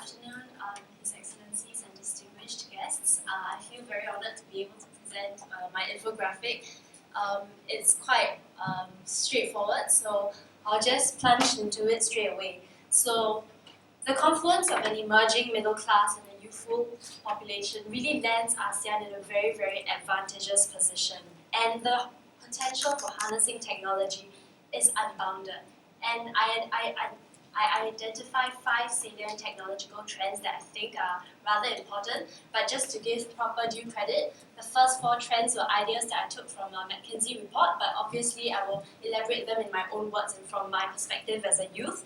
afternoon, His Excellencies and distinguished guests. I feel very honored to be able to present my infographic. It's quite straightforward, so I'll just plunge into it straight away. So, the confluence of an emerging middle class and a youthful population really lands ASEAN in a very, very advantageous position. And the potential for harnessing technology is unbounded. And I identify 5 salient technological trends that I think are rather important, but just to give proper due credit, the first 4 trends were ideas that I took from a McKinsey report, but obviously I will elaborate them in my own words and from my perspective as a youth.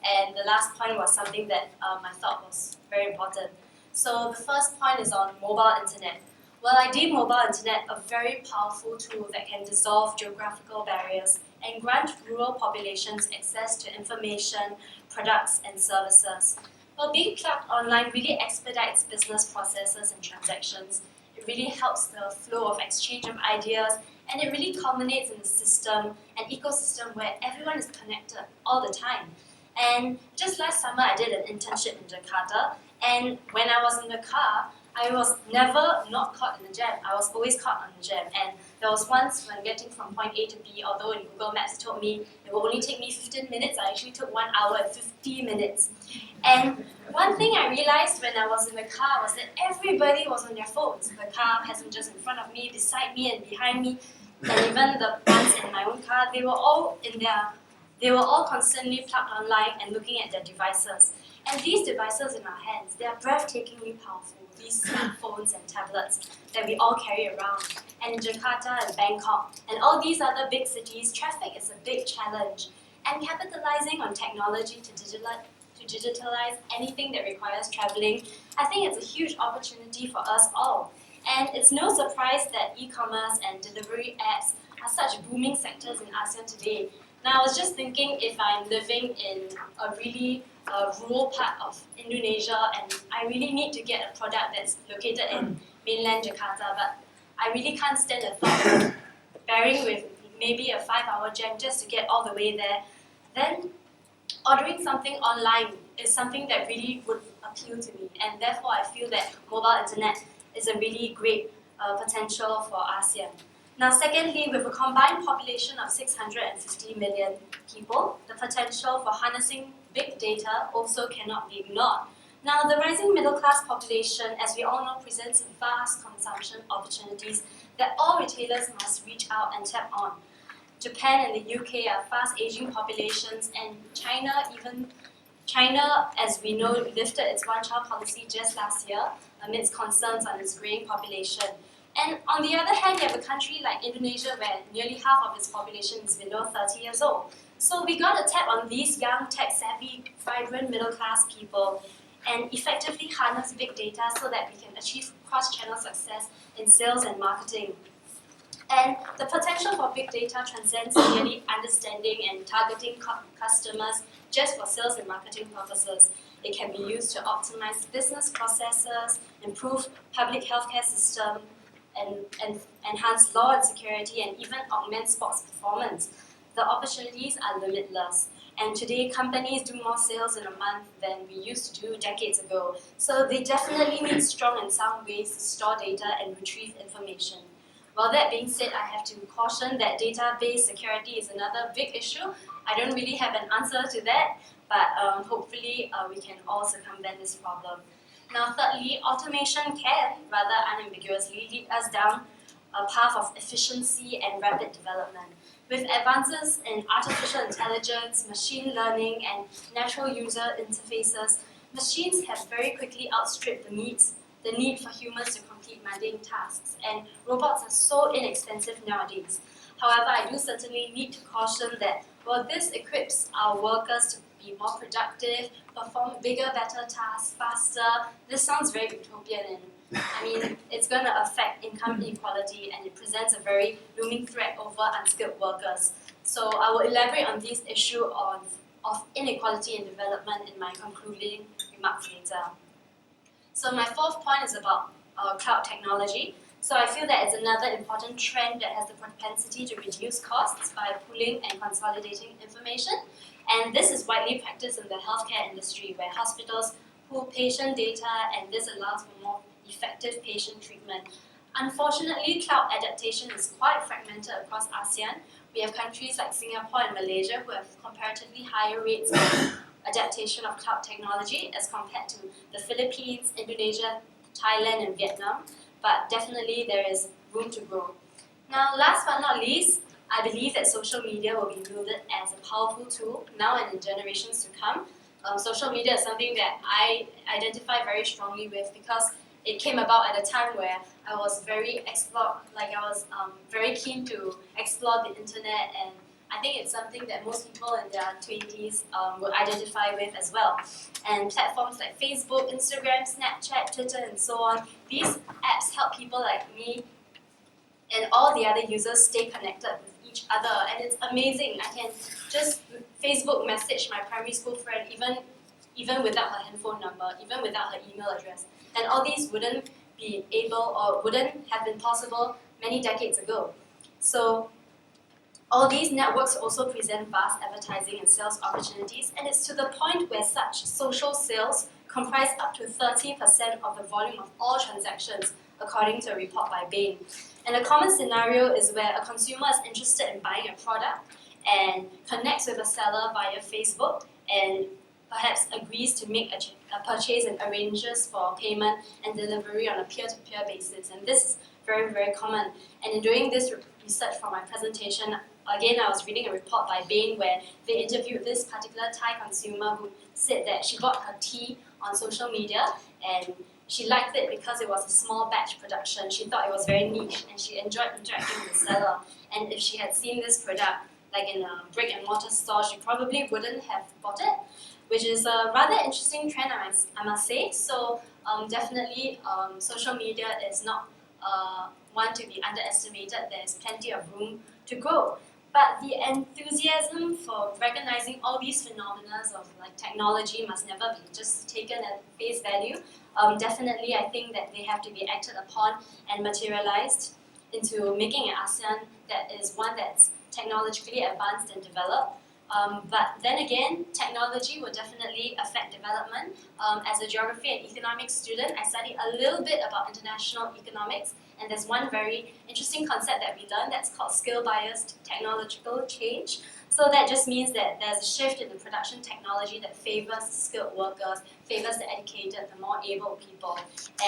And the last point was something that I thought was very important. So the first point is on mobile internet. Well, I deem mobile internet a very powerful tool that can dissolve geographical barriers and grant rural populations access to information, products, and services. Well, being plugged online really expedites business processes and transactions. It really helps the flow of exchange of ideas, and it really culminates in a system, an ecosystem where everyone is connected all the time. And just last summer, I did an internship in Jakarta, and when I was in the car, I was never not caught in the jam. I was always caught on the jam. And there was once when getting from point A to B, although in Google Maps it told me it will only take me 15 minutes, I actually took 1 hour and 50 minutes. And one thing I realized when I was in the car was that everybody was on their phones. The car passengers in front of me, beside me and behind me, and even the ones in my own car, they were all constantly plugged online and looking at their devices. And these devices in our hands, they are breathtakingly powerful, these smartphones and tablets that we all carry around. And in Jakarta and Bangkok and all these other big cities, traffic is a big challenge. And capitalizing on technology to digitalize anything that requires traveling, I think it's a huge opportunity for us all. And it's no surprise that e-commerce and delivery apps are such booming sectors in ASEAN today. Now, I was just thinking if I'm living in a really rural part of Indonesia and I really need to get a product that's located in mainland Jakarta, but I really can't stand the thought of bearing with maybe a 5-hour jam just to get all the way there, then ordering something online is something that really would appeal to me, and therefore I feel that mobile internet is a really great potential for ASEAN. Now, secondly, with a combined population of 650 million people, the potential for harnessing big data also cannot be ignored. Now, the rising middle-class population, as we all know, presents vast consumption opportunities that all retailers must reach out and tap on. Japan and the UK are fast-aging populations, and China, as we know, lifted its one-child policy just last year amidst concerns on its greying population. And on the other hand, you have a country like Indonesia where nearly half of its population is below 30 years old. So we got to tap on these young, tech-savvy, vibrant middle-class people and effectively harness big data so that we can achieve cross-channel success in sales and marketing. And the potential for big data transcends merely understanding and targeting customers just for sales and marketing purposes. It can be used to optimize business processes, improve public healthcare system, and enhance law and security, and even augment sports performance. The opportunities are limitless. And today, companies do more sales in a month than we used to do decades ago. So they definitely need strong and sound ways to store data and retrieve information. Well, that being said, I have to caution that database security is another big issue. I don't really have an answer to that, but hopefully we can all circumvent this problem. Now, thirdly, automation can, rather unambiguously, lead us down a path of efficiency and rapid development. With advances in artificial intelligence, machine learning, and natural user interfaces, machines have very quickly outstripped the need for humans to complete mundane tasks, and robots are so inexpensive nowadays. However, I do certainly need to caution that while this equips our workers to be more productive, perform bigger, better tasks faster, this sounds very utopian, and I mean, it's going to affect income inequality, and it presents a very looming threat over unskilled workers. So I will elaborate on this issue of inequality and development in my concluding remarks later. So my fourth point is about cloud technology. So I feel that it's another important trend that has the propensity to reduce costs by pooling and consolidating information. And this is widely practiced in the healthcare industry, where hospitals pool patient data, and this allows for more effective patient treatment. Unfortunately, cloud adaptation is quite fragmented across ASEAN. We have countries like Singapore and Malaysia who have comparatively higher rates of adaptation of cloud technology as compared to the Philippines, Indonesia, Thailand, and Vietnam, but definitely there is room to grow. Now, last but not least, I believe that social media will be wielded as a powerful tool now and in generations to come. Social media is something that I identify very strongly with because it came about at a time where I was very very keen to explore the internet, and I think it's something that most people in their 20s will identify with as well. And platforms like Facebook, Instagram, Snapchat, Twitter, and so on, these apps help people like me and all the other users stay connected with each other. And it's amazing. I can just Facebook message my primary school friend even without her handphone number, even without her email address. And all these wouldn't be able or wouldn't have been possible many decades ago. So all these networks also present vast advertising and sales opportunities, and it's to the point where such social sales comprise up to 30% of the volume of all transactions, according to a report by Bain. And a common scenario is where a consumer is interested in buying a product and connects with a seller via Facebook and perhaps agrees to make a purchase and arranges for payment and delivery on a peer-to-peer basis. And this is very, very common. And in doing this research for my presentation, again, I was reading a report by Bain where they interviewed this particular Thai consumer who said that she bought her tea on social media and she liked it because it was a small batch production. She thought it was very niche and she enjoyed interacting with the seller. And if she had seen this product like in a brick and mortar store, she probably wouldn't have bought it, which is a rather interesting trend, I must say. So definitely social media is not one to be underestimated. There's plenty of room to grow. But the enthusiasm for recognizing all these phenomena of like technology must never be just taken at face value. Definitely, I think that they have to be acted upon and materialized into making an ASEAN that is one that's technologically advanced and developed. But then again, technology will definitely affect development. As a geography and economics student, I studied a little bit about international economics, and there's one very interesting concept that we learned that's called skill-biased technological change. So that just means that there's a shift in the production technology that favors skilled workers, favors the educated, the more able people.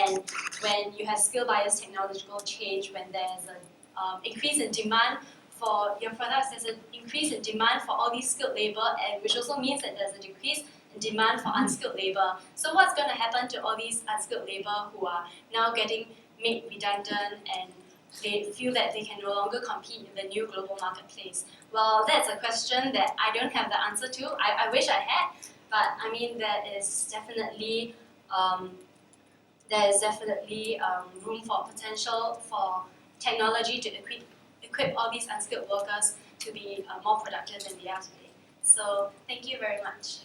And when you have skill-biased technological change, when there's an increase in demand for your products, there's an increase in demand for all these skilled labor, and which also means that there's a decrease in demand for unskilled labor. So what's going to happen to all these unskilled labor who are now getting made redundant and they feel that they can no longer compete in the new global marketplace? Well, that's a question that I don't have the answer to. I wish I had, but I mean there is definitely room for potential for technology to equip all these unskilled workers to be more productive than they are today. So thank you very much.